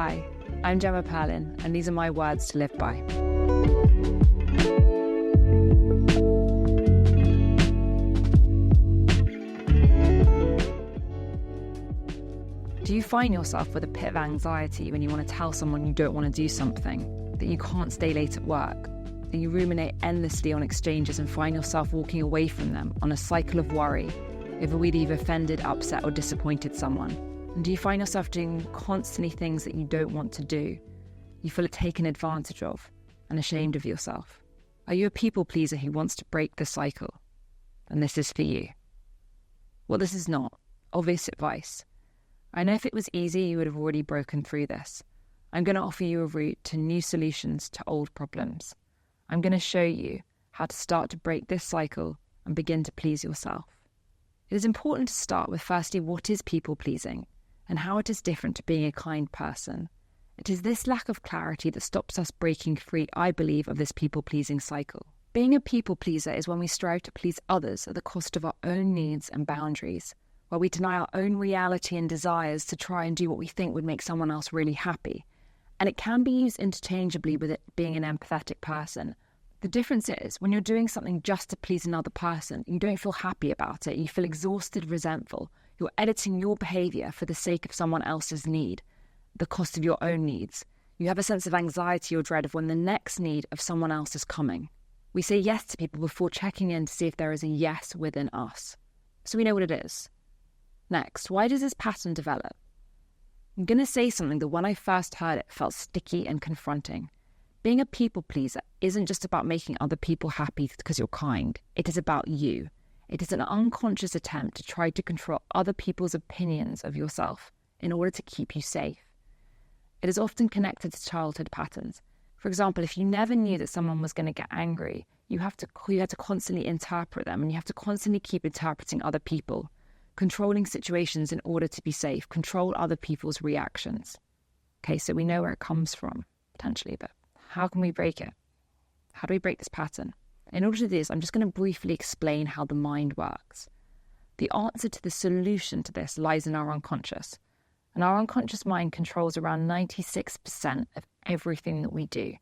Hi, I'm Gemma Perlin, and these are my words to live by. Do you find yourself with a pit of anxiety when you want to tell someone you don't want to do something, that you can't stay late at work, that you ruminate endlessly on exchanges and find yourself walking away from them on a cycle of worry over whether you've offended, upset or disappointed someone? And do you find yourself doing constantly things that you don't want to do, you feel taken advantage of and ashamed of yourself? Are you a people pleaser who wants to break the cycle? And this is for you. Well, this is not obvious advice. I know if it was easy, you would have already broken through this. I'm going to offer you a route to new solutions to old problems. I'm going to show you how to start to break this cycle and begin to please yourself. It is important to start with firstly, what is people pleasing and how it is different to being a kind person. It is this lack of clarity that stops us breaking free, I believe, of this people pleasing cycle. Being a people pleaser is when we strive to please others at the cost of our own needs and boundaries, where we deny our own reality and desires to try and do what we think would make someone else really happy. And it can be used interchangeably with it being an empathetic person. The difference is, when you're doing something just to please another person, you don't feel happy about it, you feel exhausted, resentful. You're editing your behaviour for the sake of someone else's need, the cost of your own needs. You have a sense of anxiety or dread of when the next need of someone else is coming. We say yes to people before checking in to see if there is a yes within us. So we know what it is. Next, why does this pattern develop? I'm going to say something that when I first heard it felt sticky and confronting. Being a people pleaser isn't just about making other people happy because you're kind. It is about you. It is an unconscious attempt to try to control other people's opinions of yourself in order to keep you safe. It is often connected to childhood patterns. For example, if you never knew that someone was going to get angry, you had to constantly interpret them, and you have to constantly keep interpreting other people, controlling situations in order to be safe, control other people's reactions. Okay, so we know where it comes from, potentially, but how can we break it? How do we break this pattern? In order to do this, I'm just going to briefly explain how the mind works. The answer to the solution to this lies in our unconscious. And our unconscious mind controls around 96% of everything that we do.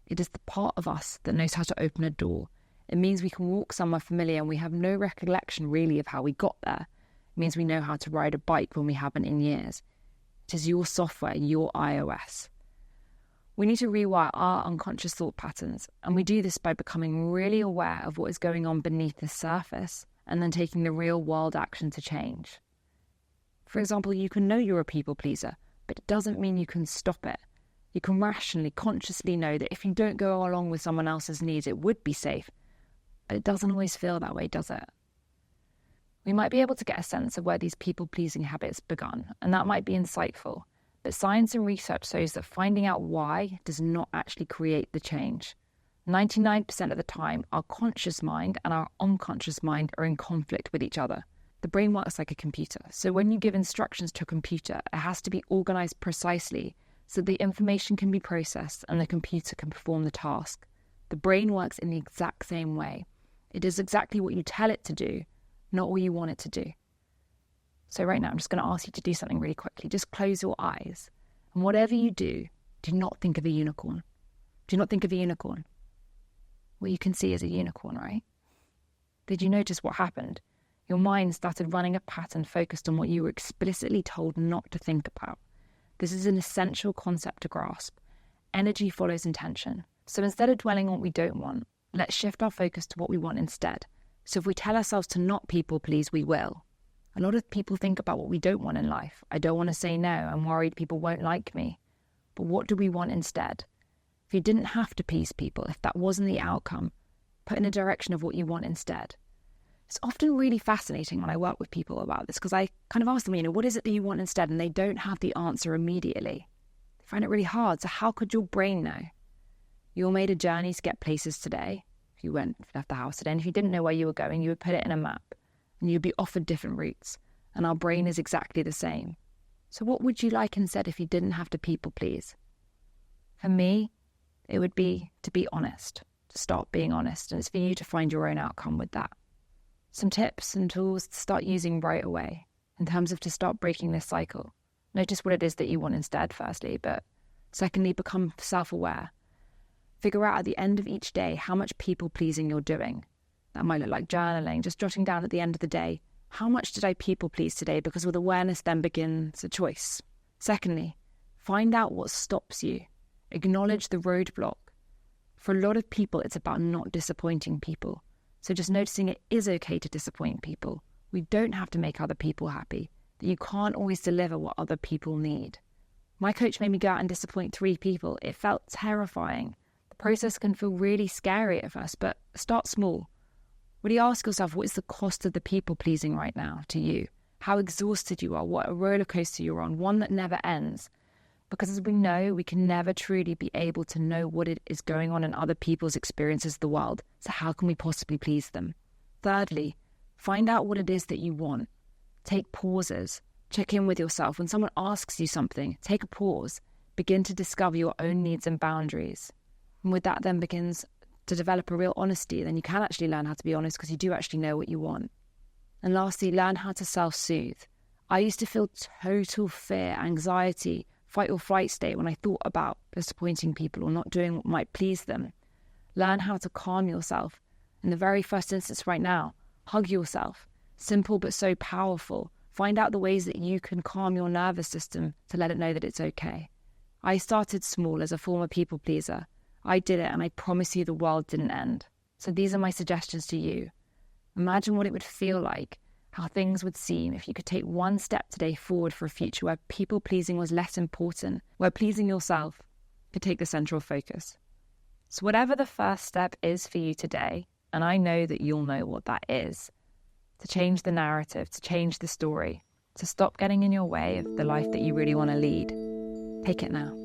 It is the part of us that knows how to open a door. It means we can walk somewhere familiar and we have no recollection really of how we got there. It means we know how to ride a bike when we haven't in years. It is your software, your iOS. We need to rewire our unconscious thought patterns, and we do this by becoming really aware of what is going on beneath the surface and then taking the real world action to change. For example, you can know you're a people pleaser, but it doesn't mean you can stop it. You can rationally, consciously know that if you don't go along with someone else's needs, it would be safe, but it doesn't always feel that way, does it? We might be able to get a sense of where these people-pleasing habits begun, and that might be insightful. But science and research shows that finding out why does not actually create the change. 99% of the time, our conscious mind and our unconscious mind are in conflict with each other. The brain works like a computer, so when you give instructions to a computer, it has to be organized precisely so the information can be processed and the computer can perform the task. The brain works in the exact same way. It does exactly what you tell it to do, not what you want it to do. So right now, I'm just going to ask you to do something really quickly. Just close your eyes. And whatever you do not think of a unicorn. Do not think of a unicorn. What you can see is a unicorn, right? Did you notice what happened? Your mind started running a pattern focused on what you were explicitly told not to think about. This is an essential concept to grasp. Energy follows intention. So instead of dwelling on what we don't want, let's shift our focus to what we want instead. So if we tell ourselves to not people please, we will. A lot of people think about what we don't want in life. I don't want to say no. I'm worried people won't like me. But what do we want instead? If you didn't have to please people, if that wasn't the outcome, put in a direction of what you want instead. It's often really fascinating when I work with people about this because I kind of ask them, what is it that you want instead? And they don't have the answer immediately. They find it really hard. So how could your brain know? You all made a journey to get places today. If you left the house today, and if you didn't know where you were going, you would put it in a map. And you'd be offered different routes, and our brain is exactly the same. So what would you like instead if you didn't have to people please? For me, it would be to be honest, to start being honest, and it's for you to find your own outcome with that. Some tips and tools to start using right away in terms of to start breaking this cycle. Notice what it is that you want instead, firstly, but secondly, become self-aware. Figure out at the end of each day how much people-pleasing you're doing. That might look like journaling, just jotting down at the end of the day, how much did I people-please today? Because with awareness then begins a choice. Secondly, find out what stops you. Acknowledge the roadblock. For a lot of people, it's about not disappointing people. So just noticing it is okay to disappoint people. We don't have to make other people happy. That you can't always deliver what other people need. My coach made me go out and disappoint 3 people. It felt terrifying. The process can feel really scary at first, but start small. Really ask yourself, what is the cost of the people-pleasing right now to you? How exhausted you are, what a roller coaster you're on, one that never ends. Because as we know, we can never truly be able to know what it is going on in other people's experiences of the world. So how can we possibly please them? Thirdly, find out what it is that you want. Take pauses. Check in with yourself. When someone asks you something, take a pause. Begin to discover your own needs and boundaries. And with that then begins to develop a real honesty. Then you can actually learn how to be honest because you do actually know what you want. And lastly, learn how to self-soothe. I used to feel total fear, anxiety, fight or flight state when I thought about disappointing people or not doing what might please them. Learn how to calm yourself. In the very first instance right now, hug yourself. Simple but so powerful. Find out the ways that you can calm your nervous system to let it know that it's okay. I started small as a former people pleaser. I did it and I promise you the world didn't end. So these are my suggestions to you. Imagine what it would feel like, how things would seem if you could take one step today forward for a future where people pleasing was less important, where pleasing yourself could take the central focus. So whatever the first step is for you today, and I know that you'll know what that is, to change the narrative, to change the story, to stop getting in your way of the life that you really want to lead. Take it now.